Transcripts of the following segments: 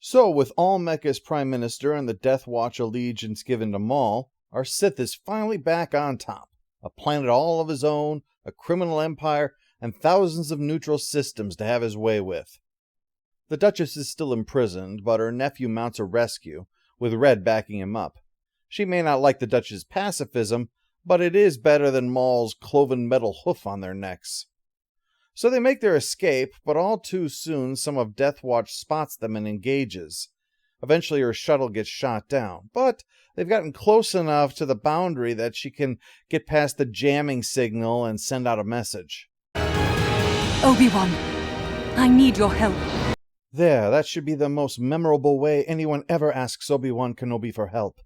So, with Olmec as Prime Minister and the Death Watch allegiance given to Maul, our Sith is finally back on top. A planet all of his own, a criminal empire, and thousands of neutral systems to have his way with. The Duchess is still imprisoned, but her nephew mounts a rescue, with Red backing him up. She may not like the Duchess's pacifism, but it is better than Maul's cloven metal hoof on their necks. So they make their escape, but all too soon some of Death Watch spots them and engages. Eventually her shuttle gets shot down, but they've gotten close enough to the boundary that she can get past the jamming signal and send out a message. Obi-Wan, I need your help. There, that should be the most memorable way anyone ever asks Obi-Wan Kenobi for help.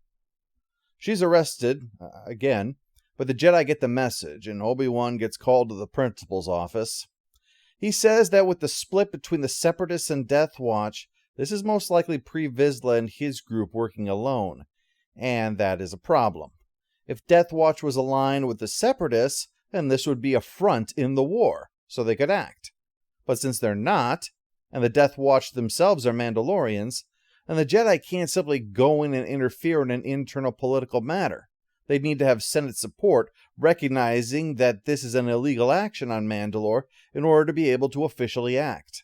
She's arrested, again, but the Jedi get the message, and Obi-Wan gets called to the principal's office. He says that with the split between the Separatists and Death Watch, this is most likely Pre Vizsla and his group working alone, and that is a problem. If Death Watch was aligned with the Separatists, then this would be a front in the war, so they could act. But since they're not, and the Death Watch themselves are Mandalorians, and the Jedi can't simply go in and interfere in an internal political matter. They'd need to have Senate support, recognizing that this is an illegal action on Mandalore in order to be able to officially act.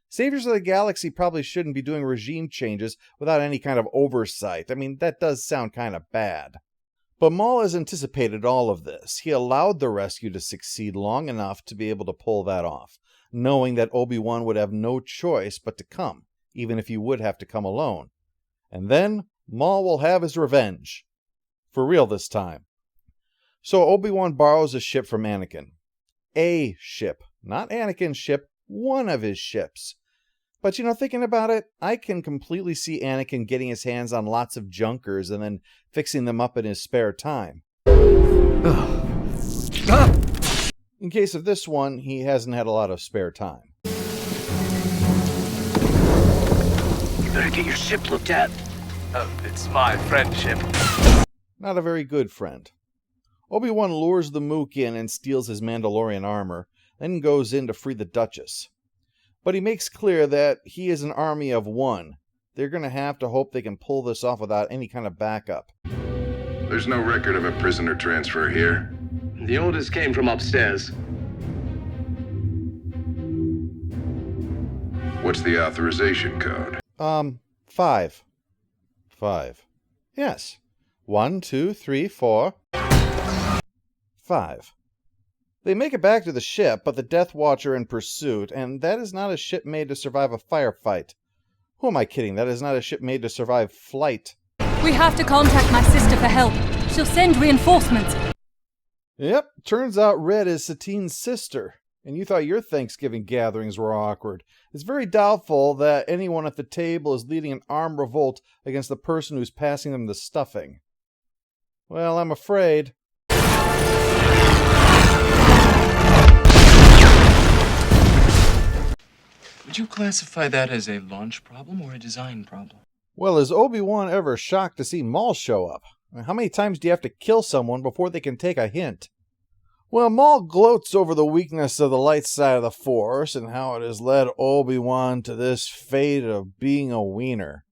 Saviors of the Galaxy probably shouldn't be doing regime changes without any kind of oversight. I mean, that does sound kind of bad. But Maul has anticipated all of this. He allowed the rescue to succeed long enough to be able to pull that off, knowing that Obi-Wan would have no choice but to come, even if he would have to come alone. And then Maul will have his revenge. For real this time. So Obi-Wan borrows a ship from Anakin. A ship. Not Anakin's ship, one of his ships. But thinking about it, I can completely see Anakin getting his hands on lots of junkers and then fixing them up in his spare time. In case of this one, he hasn't had a lot of spare time. You better get your ship looked at. It's my friendship. Not a very good friend. Obi-Wan lures the Mook in and steals his Mandalorian armor, then goes in to free the Duchess. But he makes clear that he is an army of one. They're going to have to hope they can pull this off without any kind of backup. There's no record of a prisoner transfer here. The orders came from upstairs. What's the authorization code? 5. 5. Yes. 1, 2, 3, 4. 5. They make it back to the ship, but the Death Watch are in pursuit, and that is not a ship made to survive a firefight. Who am I kidding? That is not a ship made to survive flight. We have to contact my sister for help. She'll send reinforcements. Yep, turns out Red is Satine's sister, and you thought your Thanksgiving gatherings were awkward. It's very doubtful that anyone at the table is leading an armed revolt against the person who's passing them the stuffing. Well, I'm afraid. Would you classify that as a launch problem or a design problem? Well, is Obi-Wan ever shocked to see Maul show up? How many times do you have to kill someone before they can take a hint? Well, Maul gloats over the weakness of the light side of the Force and how it has led Obi-Wan to this fate of being a wiener.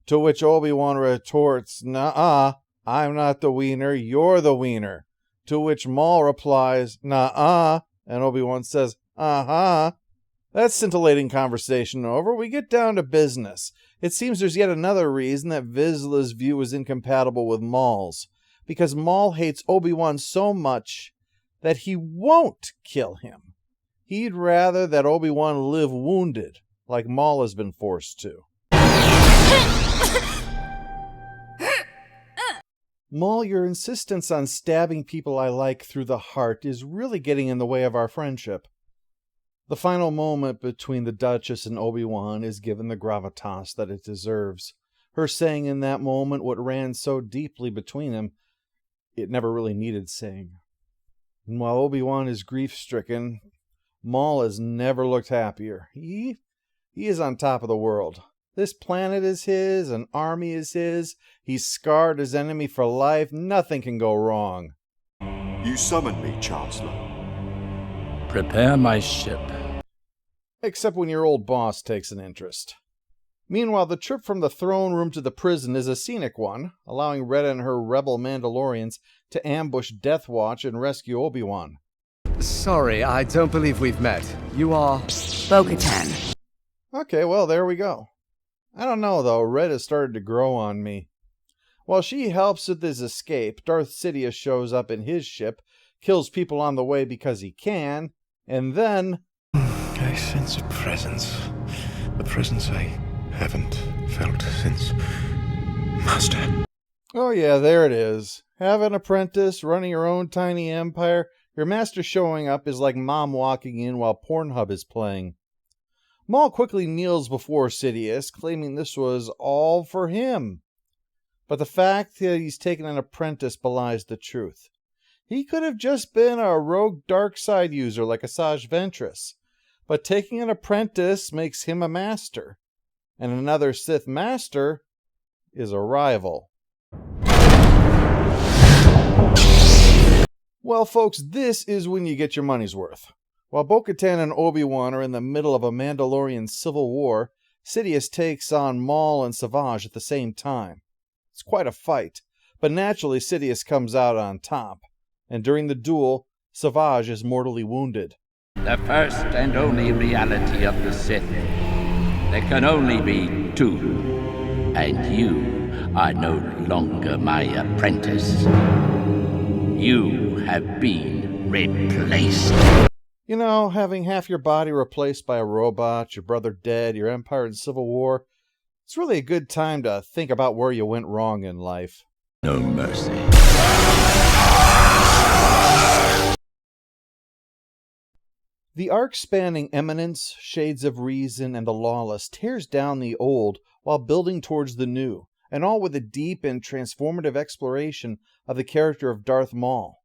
To which Obi-Wan retorts, "Nuh-uh, I'm not the wiener, you're the wiener." To which Maul replies, "Nuh-uh," and Obi-Wan says, "Uh-huh." That scintillating conversation over, we get down to business. It seems there's yet another reason that Vizsla's view is incompatible with Maul's, because Maul hates Obi-Wan so much that he won't kill him. He'd rather that Obi-Wan live wounded, like Maul has been forced to. Maul, your insistence on stabbing people I like through the heart is really getting in the way of our friendship. The final moment between the Duchess and Obi-Wan is given the gravitas that it deserves. Her saying in that moment what ran so deeply between them, it never really needed saying. And while Obi-Wan is grief-stricken, Maul has never looked happier. He is on top of the world. This planet is his, an army is his, he's scarred his enemy for life, nothing can go wrong. You summoned me, Chancellor. Prepare my ship. Except when your old boss takes an interest. Meanwhile, the trip from the throne room to the prison is a scenic one, allowing Red and her rebel Mandalorians to ambush Death Watch and rescue Obi-Wan. Sorry, I don't believe we've met. You are... Bo-Katan. Okay, well, there we go. I don't know, though. Red has started to grow on me. While she helps with his escape, Darth Sidious shows up in his ship, kills people on the way because he can, and then... I sense a presence. A presence I haven't felt since... Master. Oh yeah, there it is. Have an apprentice, running your own tiny empire. Your master showing up is like mom walking in while Pornhub is playing. Maul quickly kneels before Sidious, claiming this was all for him. But the fact that he's taken an apprentice belies the truth. He could have just been a rogue dark side user like Asajj Ventress. But taking an apprentice makes him a master. And another Sith master is a rival. Well, folks, this is when you get your money's worth. While Bo-Katan and Obi-Wan are in the middle of a Mandalorian civil war, Sidious takes on Maul and Savage at the same time. It's quite a fight, but naturally Sidious comes out on top, and during the duel, Savage is mortally wounded. The first and only reality of the Sith. There can only be two, and you are no longer my apprentice. You have been replaced. You know, having half your body replaced by a robot, your brother dead, your empire in civil war, it's really a good time to think about where you went wrong in life. No mercy. The arc spanning Eminence, Shades of Reason, and the Lawless tears down the old while building towards the new, and all with a deep and transformative exploration of the character of Darth Maul.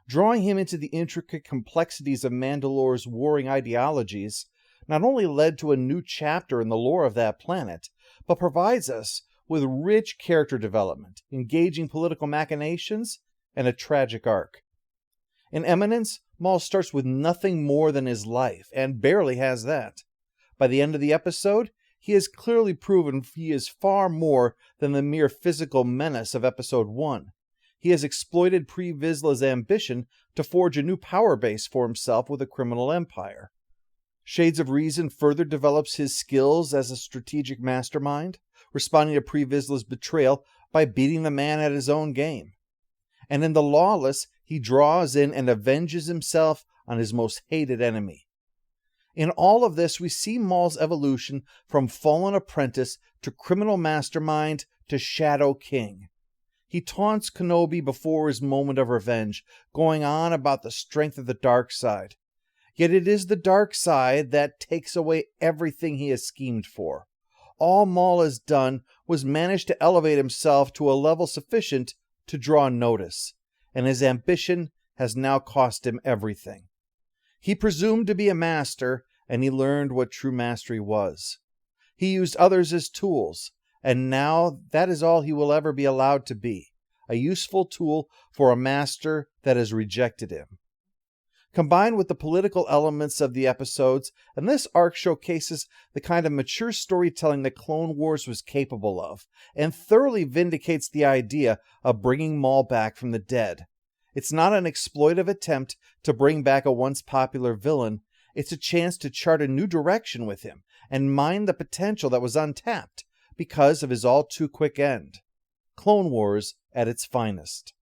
Drawing him into the intricate complexities of Mandalore's warring ideologies not only led to a new chapter in the lore of that planet, but provides us with rich character development, engaging political machinations, and a tragic arc. In Eminence, Maul starts with nothing more than his life, and barely has that. By the end of the episode, he has clearly proven he is far more than the mere physical menace of Episode 1. He has exploited Pre Vizsla's ambition to forge a new power base for himself with a criminal empire. Shades of Reason further develops his skills as a strategic mastermind, responding to Pre Vizsla's betrayal by beating the man at his own game. And in The Lawless, he draws in and avenges himself on his most hated enemy. In all of this, we see Maul's evolution from fallen apprentice to criminal mastermind to Shadow King. He taunts Kenobi before his moment of revenge, going on about the strength of the dark side. Yet it is the dark side that takes away everything he has schemed for. All Maul has done was manage to elevate himself to a level sufficient to draw notice, and his ambition has now cost him everything. He presumed to be a master, and he learned what true mastery was. He used others as tools, and now that is all he will ever be allowed to be, a useful tool for a master that has rejected him. Combined with the political elements of the episodes, and this arc showcases the kind of mature storytelling that Clone Wars was capable of, and thoroughly vindicates the idea of bringing Maul back from the dead. It's not an exploitive attempt to bring back a once popular villain, it's a chance to chart a new direction with him, and mine the potential that was untapped because of his all-too-quick end. Clone Wars at its finest.